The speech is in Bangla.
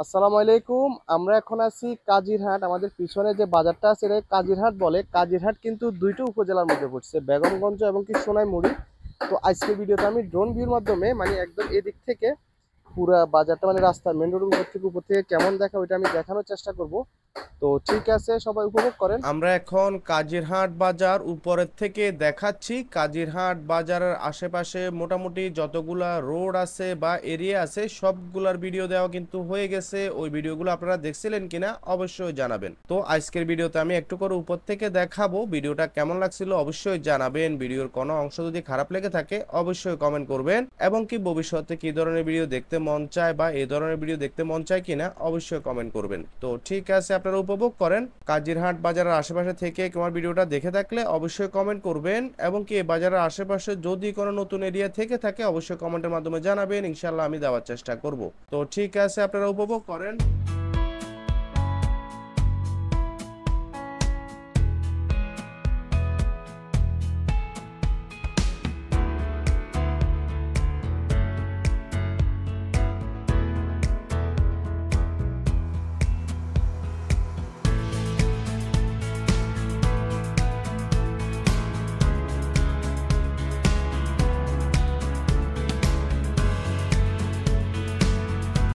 আসসালামু আলাইকুম। আমরা এখন আছি কাজিরহাট। আমাদের পিছনে যে বাজারটা আছে এটা কাজিরহাট বলে। কাজিরহাট কিন্তু দুইটা উপজেলার মধ্যে পড়ছে, বেগমগঞ্জ এবং কি সোনাইমুড়ি। তো আজকের ভিডিওতে আমি ড্রোন ভিউর মাধ্যমে মানে একদম এদিক থেকে পুরা বাজারটা মানে রাস্তার মেন রোডের উপর থেকে কেমন দেখা ওইটা আমি দেখানোর চেষ্টা করব। তো ঠিক আছে, সবাই উপভোগ করেন। আমরা এখন কাজিরহাট বাজার উপরের থেকে দেখাচ্ছি। কাজিরহাট বাজারের আশেপাশে মোটামুটি যতগুলা রোড আছে বা এরিয়া আছে সবগুলার ভিডিও দেওয়া কিন্তু হয়ে গেছে। ওই ভিডিওগুলো আপনারা দেখছিলেন কিনা অবশ্যই জানাবেন। তো আজকের ভিডিওতে আমি একটু করে উপর থেকে দেখাবো। ভিডিওটা কেমন লাগছিল অবশ্যই জানাবেন। ভিডিওর কোনো অংশ যদি খারাপ লেগে থাকে অবশ্যই কমেন্ট করবেন, এবং কি ভবিষ্যতে কি ধরনের ভিডিও দেখতে মন চায় বা এই ধরনের ভিডিও দেখতে মন চায় কিনা অবশ্যই কমেন্ট করবেন। তো ঠিক আছে, আপনারা উপভোগ করেন। কাজিরহাট বাজারের আশেপাশে থেকে তোমার ভিডিওটা দেখে থাকলে অবশ্যই কমেন্ট করবেন, এবং কি বাজারের আশেপাশে যদি কোনো নতুন এরিয়া থেকে থাকে অবশ্যই কমেন্টের মাধ্যমে জানাবেন, ইনশাল্লাহ আমি দেওয়ার চেষ্টা করব। তো ঠিক আছে, আপনারা উপভোগ করেন।